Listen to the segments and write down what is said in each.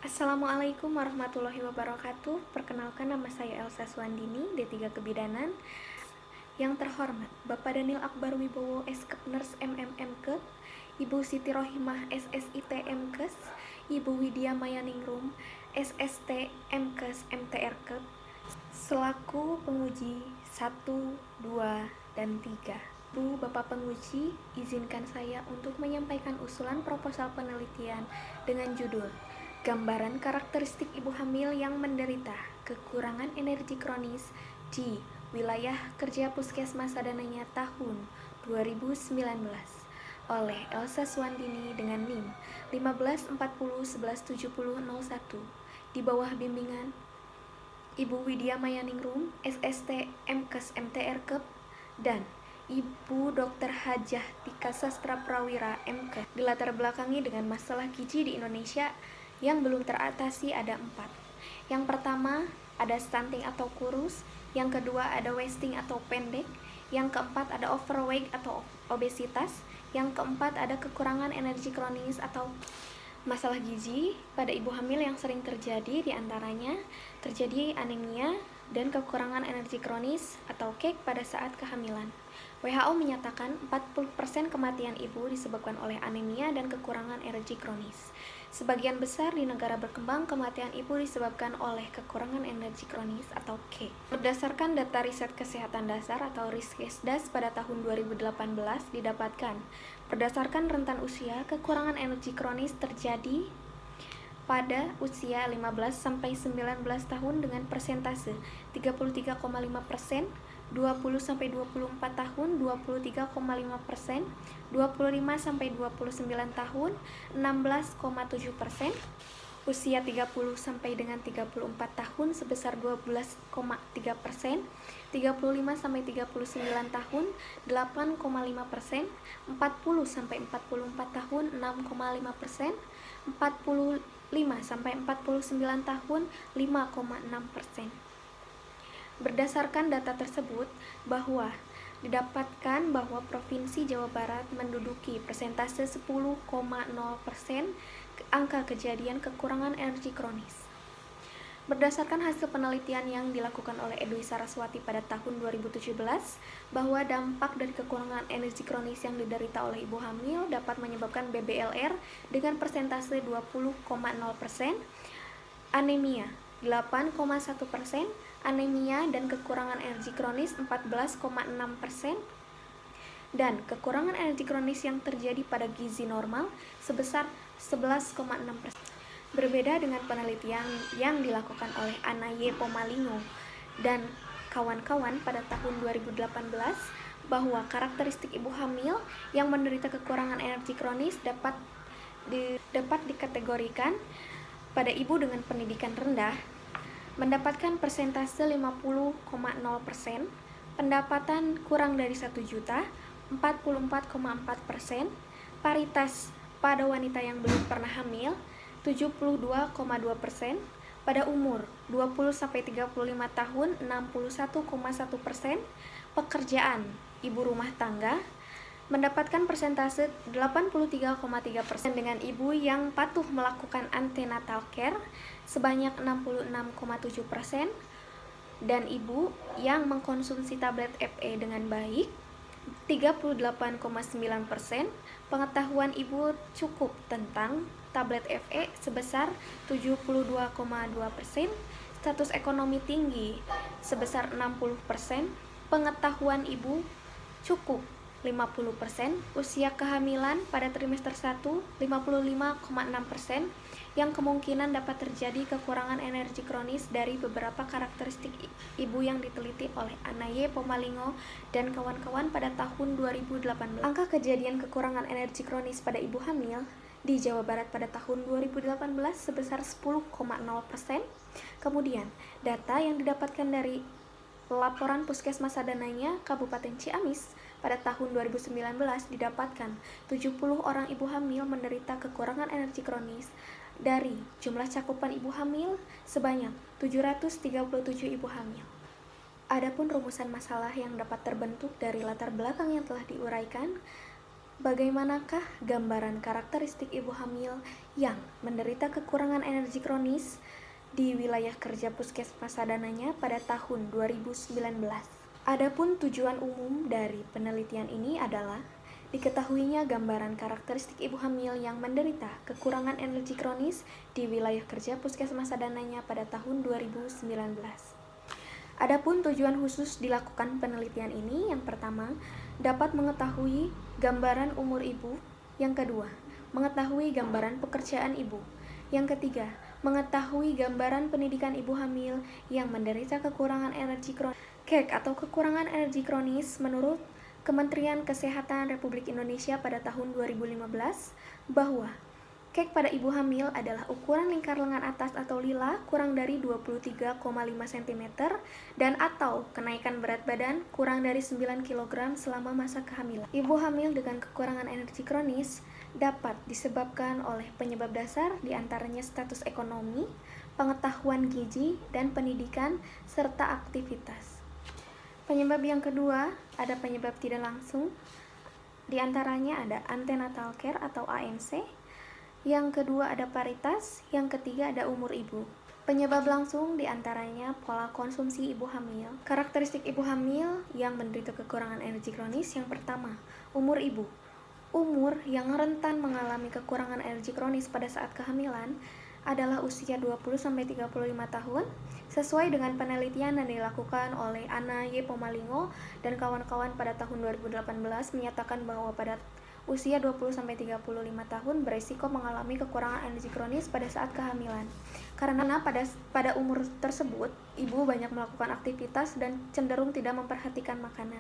Assalamualaikum warahmatullahi wabarakatuh. Perkenalkan, nama saya Elsa Swandini, D3 Kebidanan. Yang terhormat Bapak Daniel Akbar Wibowo, Skepners MMMKes, Ibu Siti Rohimah, SSIT MKes, Ibu Widya Mayaningrum, SST MKes MTRKes, selaku penguji 1, 2, dan 3. Bu, Bapak penguji, izinkan saya untuk menyampaikan usulan proposal penelitian dengan judul Gambaran karakteristik ibu hamil yang menderita kekurangan energi kronis di wilayah kerja Puskesmas Sadananya tahun 2019 oleh Elsa Swandini dengan NIM 1540117001 di bawah bimbingan Ibu Widya Mayaningrum, SST MKes MTRKes, dan Ibu Dr. Hajah Tika Sastra Prawira MKes. Dilatar belakangi dengan masalah gizi di Indonesia yang belum teratasi ada 4. Yang pertama ada stunting atau kurus, yang kedua ada wasting atau pendek, yang keempat ada overweight atau obesitas, yang keempat ada kekurangan energi kronis atau masalah gizi pada ibu hamil yang sering terjadi diantaranya terjadi anemia dan kekurangan energi kronis atau KEK pada saat kehamilan. WHO menyatakan 40% kematian ibu disebabkan oleh anemia dan kekurangan energi kronis. Sebagian besar di negara berkembang, kematian ibu disebabkan oleh kekurangan energi kronis atau KEK. Berdasarkan data riset kesehatan dasar atau Riskesdas pada tahun 2018 didapatkan, berdasarkan rentan usia, kekurangan energi kronis terjadi pada usia 15-19 tahun dengan persentase 33,5%, 20-24 tahun 23,5%, 25-29 tahun 16,7%, usia 30 sampai dengan 34 tahun sebesar 12,3%, 35 sampai 39 tahun 8,5%, 40 sampai 44 tahun 6,5%, 45 sampai 49 tahun 5,6%. Berdasarkan data tersebut didapatkan bahwa Provinsi Jawa Barat menduduki persentase 10,0% angka kejadian kekurangan energi kronis. Berdasarkan hasil penelitian yang dilakukan oleh Edwi Saraswati pada tahun 2017, bahwa dampak dari kekurangan energi kronis yang diderita oleh ibu hamil dapat menyebabkan BBLR dengan persentase 20,0%, anemia 8,1%, anemia dan kekurangan energi kronis 14,6%, dan kekurangan energi kronis yang terjadi pada gizi normal sebesar 11,6%. Berbeda dengan penelitian yang dilakukan oleh Anna Y. Pomalingo dan kawan-kawan pada tahun 2018, bahwa karakteristik ibu hamil yang menderita kekurangan energi kronis dapat dikategorikan pada ibu dengan pendidikan rendah, mendapatkan persentase 50,0%, pendapatan kurang dari 1 juta, 44,4%, paritas pada wanita yang belum pernah hamil, 72,2%, pada umur 20-35 tahun, 61,1%, pekerjaan ibu rumah tangga, mendapatkan persentase 83,3%, dengan ibu yang patuh melakukan antenatal care sebanyak 66,7%, dan ibu yang mengkonsumsi tablet FE dengan baik 38,9%, pengetahuan ibu cukup tentang tablet FE sebesar 72,2%, status ekonomi tinggi sebesar 60%, pengetahuan ibu cukup 50%, usia kehamilan pada trimester 1 55,6%, yang kemungkinan dapat terjadi kekurangan energi kronis dari beberapa karakteristik ibu yang diteliti oleh Anna Y. Pomalingo dan kawan-kawan pada tahun 2018. Angka kejadian kekurangan energi kronis pada ibu hamil di Jawa Barat pada tahun 2018 sebesar 10,0%. Kemudian, data yang didapatkan dari laporan Puskesmas Sadananya Kabupaten Ciamis pada tahun 2019 didapatkan 70 orang ibu hamil menderita kekurangan energi kronis dari jumlah cakupan ibu hamil sebanyak 737 ibu hamil. Adapun rumusan masalah yang dapat terbentuk dari latar belakang yang telah diuraikan, Bagaimanakah gambaran karakteristik ibu hamil yang menderita kekurangan energi kronis di wilayah kerja Puskesmas Sadananya pada tahun 2019? Adapun tujuan umum dari penelitian ini adalah diketahuinya gambaran karakteristik ibu hamil yang menderita kekurangan energi kronis di wilayah kerja Puskesmas Sadananya pada tahun 2019. Adapun tujuan khusus dilakukan penelitian ini, yang pertama, dapat mengetahui gambaran umur ibu. Yang kedua, mengetahui gambaran pekerjaan ibu. Yang ketiga, mengetahui gambaran pendidikan ibu hamil yang menderita kekurangan energi kronis. KEK atau kekurangan energi kronis menurut Kementerian Kesehatan Republik Indonesia pada tahun 2015 bahwa KEK pada ibu hamil adalah ukuran lingkar lengan atas atau lila kurang dari 23,5 cm dan atau kenaikan berat badan kurang dari 9 kg selama masa kehamilan. Ibu hamil dengan kekurangan energi kronis dapat disebabkan oleh penyebab dasar diantaranya status ekonomi, pengetahuan gizi, dan pendidikan, serta aktivitas. Penyebab yang kedua, ada penyebab tidak langsung, diantaranya ada antenatal care atau ANC, yang kedua ada paritas, yang ketiga ada umur ibu. Penyebab langsung diantaranya pola konsumsi ibu hamil. Karakteristik ibu hamil yang menderita kekurangan energi kronis, yang pertama, umur ibu. Umur yang rentan mengalami kekurangan energi kronis pada saat kehamilan adalah usia 20-35 tahun, sesuai dengan penelitian yang dilakukan oleh Ana Y. Pomalingo dan kawan-kawan pada tahun 2018 menyatakan bahwa pada usia 20-35 tahun beresiko mengalami kekurangan energi kronis pada saat kehamilan. Karena pada umur tersebut, ibu banyak melakukan aktivitas dan cenderung tidak memperhatikan makanan.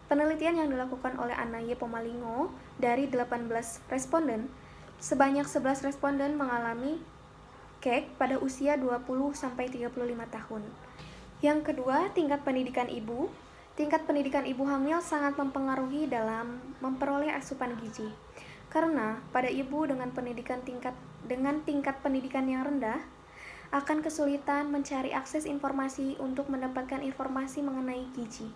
Penelitian yang dilakukan oleh Ana Y. Pomalingo dari 18 responden, sebanyak 11 responden mengalami KEK pada usia 20-35 tahun. Yang kedua, tingkat pendidikan ibu. Tingkat pendidikan ibu hamil sangat mempengaruhi dalam memperoleh asupan gizi. Karena pada ibu dengan tingkat pendidikan yang rendah akan kesulitan mencari akses informasi untuk mendapatkan informasi mengenai gizi.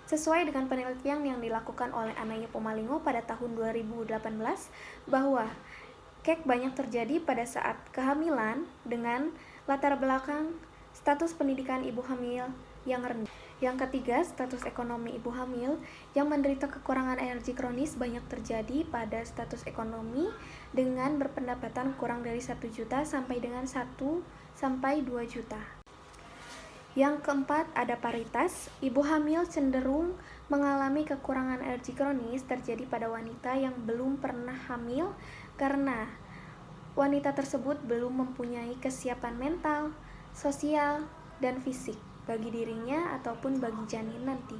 Sesuai dengan penelitian yang dilakukan oleh Ana Y. Pomalingo pada tahun 2018 bahwa KEK banyak terjadi pada saat kehamilan dengan latar belakang status pendidikan ibu hamil yang rendah. Yang ketiga, status ekonomi ibu hamil yang menderita kekurangan energi kronis banyak terjadi pada status ekonomi dengan berpendapatan kurang dari 1 juta sampai dengan 1-2 juta. Yang keempat, ada paritas. Ibu hamil cenderung mengalami kekurangan energi kronis terjadi pada wanita yang belum pernah hamil karena wanita tersebut belum mempunyai kesiapan mental, sosial, dan fisik bagi dirinya ataupun bagi janin nanti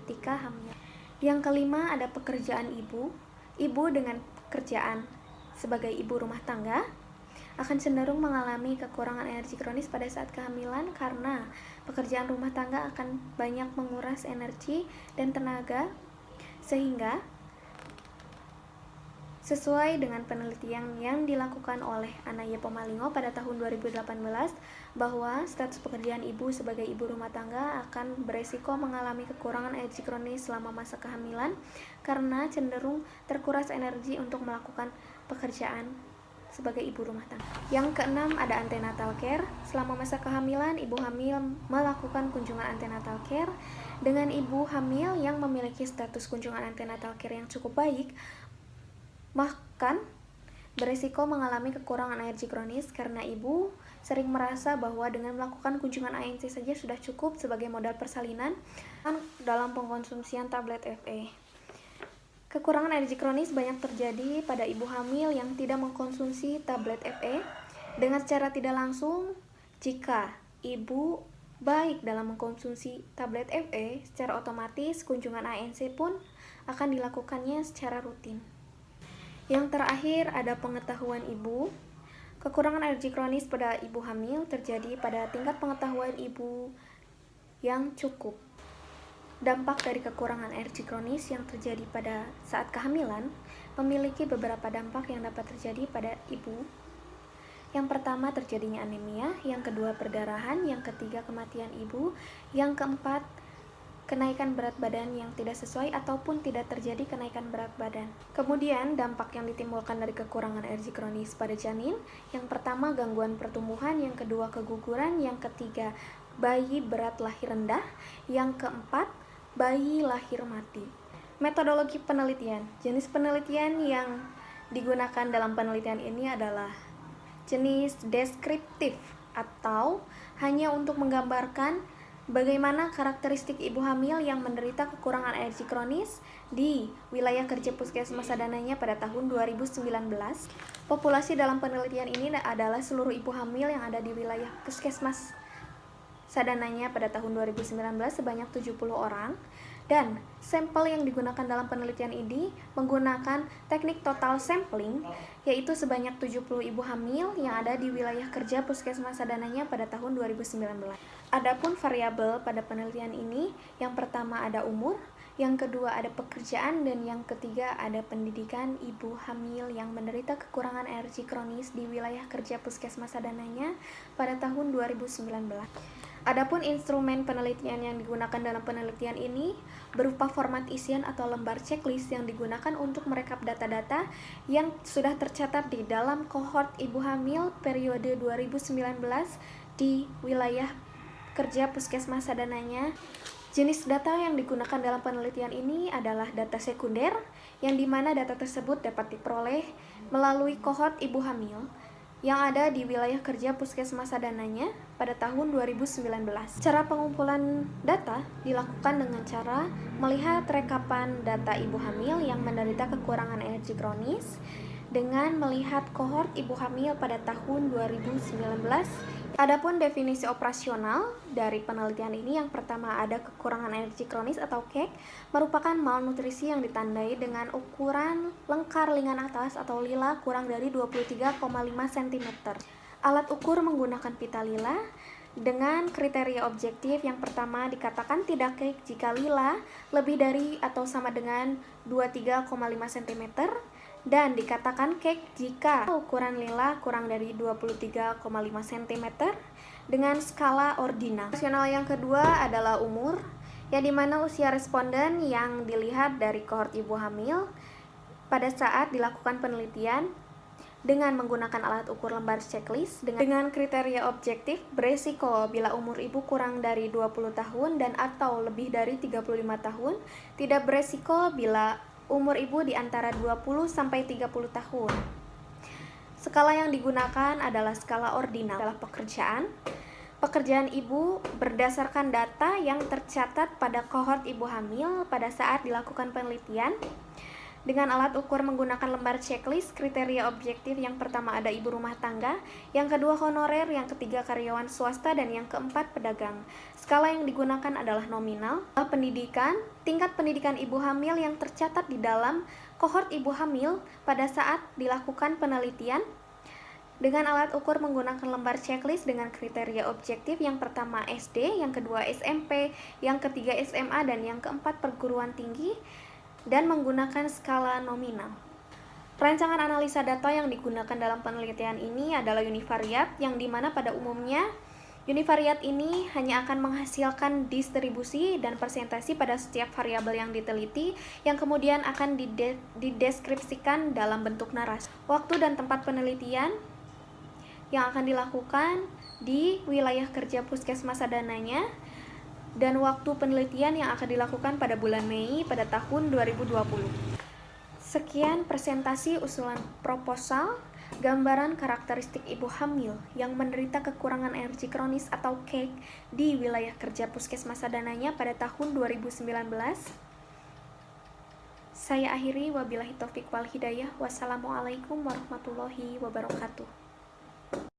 ketika hamil. Yang kelima, ada pekerjaan ibu. Ibu dengan pekerjaan sebagai ibu rumah tangga akan cenderung mengalami kekurangan energi kronis pada saat kehamilan karena pekerjaan rumah tangga akan banyak menguras energi dan tenaga, sehingga sesuai dengan penelitian yang dilakukan oleh Ana Y. Pomalingo pada tahun 2018 bahwa status pekerjaan ibu sebagai ibu rumah tangga akan beresiko mengalami kekurangan energi kronis selama masa kehamilan karena cenderung terkuras energi untuk melakukan pekerjaan sebagai ibu rumah tangga. Yang keenam, ada antenatal care. Selama masa kehamilan, ibu hamil melakukan kunjungan antenatal care. Dengan ibu hamil yang memiliki status kunjungan antenatal care yang cukup baik, bahkan beresiko mengalami kekurangan energi kronis karena ibu sering merasa bahwa dengan melakukan kunjungan ANC saja sudah cukup sebagai modal persalinan dalam pengkonsumsian tablet FE. Kekurangan energi kronis banyak terjadi pada ibu hamil yang tidak mengkonsumsi tablet FE. Dengan secara tidak langsung, jika ibu baik dalam mengkonsumsi tablet FE, secara otomatis kunjungan ANC pun akan dilakukannya secara rutin. Yang terakhir, ada pengetahuan ibu. Kekurangan energi kronis pada ibu hamil terjadi pada tingkat pengetahuan ibu yang cukup. Dampak dari kekurangan energi kronis yang terjadi pada saat kehamilan memiliki beberapa dampak yang dapat terjadi pada ibu. Yang pertama, terjadinya anemia. Yang kedua, perdarahan. Yang ketiga, kematian ibu. Yang keempat, kenaikan berat badan yang tidak sesuai ataupun tidak terjadi kenaikan berat badan. Kemudian, dampak yang ditimbulkan dari kekurangan energi kronis pada janin, yang pertama gangguan pertumbuhan, yang kedua keguguran, yang ketiga bayi berat lahir rendah, yang keempat bayi lahir mati. Metodologi penelitian. Jenis penelitian yang digunakan dalam penelitian ini adalah jenis deskriptif atau hanya untuk menggambarkan bagaimana karakteristik ibu hamil yang menderita kekurangan energi kronis di wilayah kerja puskesmas sadananya pada tahun 2019. Populasi dalam penelitian ini adalah seluruh ibu hamil yang ada di wilayah puskesmas sadananya pada tahun 2019 sebanyak 70 orang. Dan sampel yang digunakan dalam penelitian ini menggunakan teknik total sampling, yaitu sebanyak 70 ibu hamil yang ada di wilayah kerja puskesmas sadananya pada tahun 2019. Adapun variabel pada penelitian ini, yang pertama ada umur, yang kedua ada pekerjaan, dan yang ketiga ada pendidikan ibu hamil yang menderita kekurangan energi kronis di wilayah kerja puskesmas sadananya pada tahun 2019. Adapun instrumen penelitian yang digunakan dalam penelitian ini berupa format isian atau lembar checklist yang digunakan untuk merekap data-data yang sudah tercatat di dalam kohort ibu hamil periode 2019 di wilayah kerja puskesmas sadananya. Jenis data yang digunakan dalam penelitian ini adalah data sekunder, yang dimana data tersebut dapat diperoleh melalui kohort ibu hamil yang ada di wilayah kerja puskesmas sadananya pada tahun 2019. Cara pengumpulan data dilakukan dengan cara melihat rekapan data ibu hamil yang menderita kekurangan energi kronis dengan melihat kohort ibu hamil pada tahun 2019. Adapun definisi operasional dari penelitian ini, yang pertama ada kekurangan energi kronis atau KEK, merupakan malnutrisi yang ditandai dengan ukuran lengkar lingan atas atau lila kurang dari 23,5 cm. Alat ukur menggunakan pita lila dengan kriteria objektif. Yang pertama dikatakan tidak KEK jika lila lebih dari atau sama dengan 23,5 cm, dan dikatakan KEK jika ukuran lila kurang dari 23,5 cm dengan skala ordinal. Operasional yang kedua adalah umur, yang dimana usia responden yang dilihat dari kohort ibu hamil pada saat dilakukan penelitian dengan menggunakan alat ukur lembar checklist dengan kriteria objektif beresiko bila umur ibu kurang dari 20 tahun dan atau lebih dari 35 tahun, tidak beresiko bila umur ibu di antara 20 sampai 30 tahun. Skala yang digunakan adalah skala ordinal. Adalah pekerjaan ibu berdasarkan data yang tercatat pada kohort ibu hamil pada saat dilakukan penelitian dengan alat ukur menggunakan lembar checklist. Kriteria objektif yang pertama ada ibu rumah tangga, yang kedua honorer, yang ketiga karyawan swasta, dan yang keempat pedagang. Skala yang digunakan adalah nominal. Pendidikan, tingkat pendidikan ibu hamil yang tercatat di dalam kohort ibu hamil pada saat dilakukan penelitian dengan alat ukur menggunakan lembar checklist dengan kriteria objektif. Yang pertama SD, yang kedua SMP, yang ketiga SMA, dan yang keempat perguruan tinggi, dan menggunakan skala nominal. Rancangan analisa data yang digunakan dalam penelitian ini adalah univariat, yang dimana pada umumnya univariat ini hanya akan menghasilkan distribusi dan persentase pada setiap variabel yang diteliti, yang kemudian akan dideskripsikan dalam bentuk narasi. Waktu dan tempat penelitian yang akan dilakukan di wilayah kerja puskesmas sadananya, dan waktu penelitian yang akan dilakukan pada bulan Mei pada tahun 2020. Sekian presentasi usulan proposal gambaran karakteristik ibu hamil yang menderita kekurangan energi kronis atau KEK di wilayah kerja puskesmas sadananya pada tahun 2019. Saya akhiri, wabillahi taufik wal hidayah. Wassalamualaikum warahmatullahi wabarakatuh.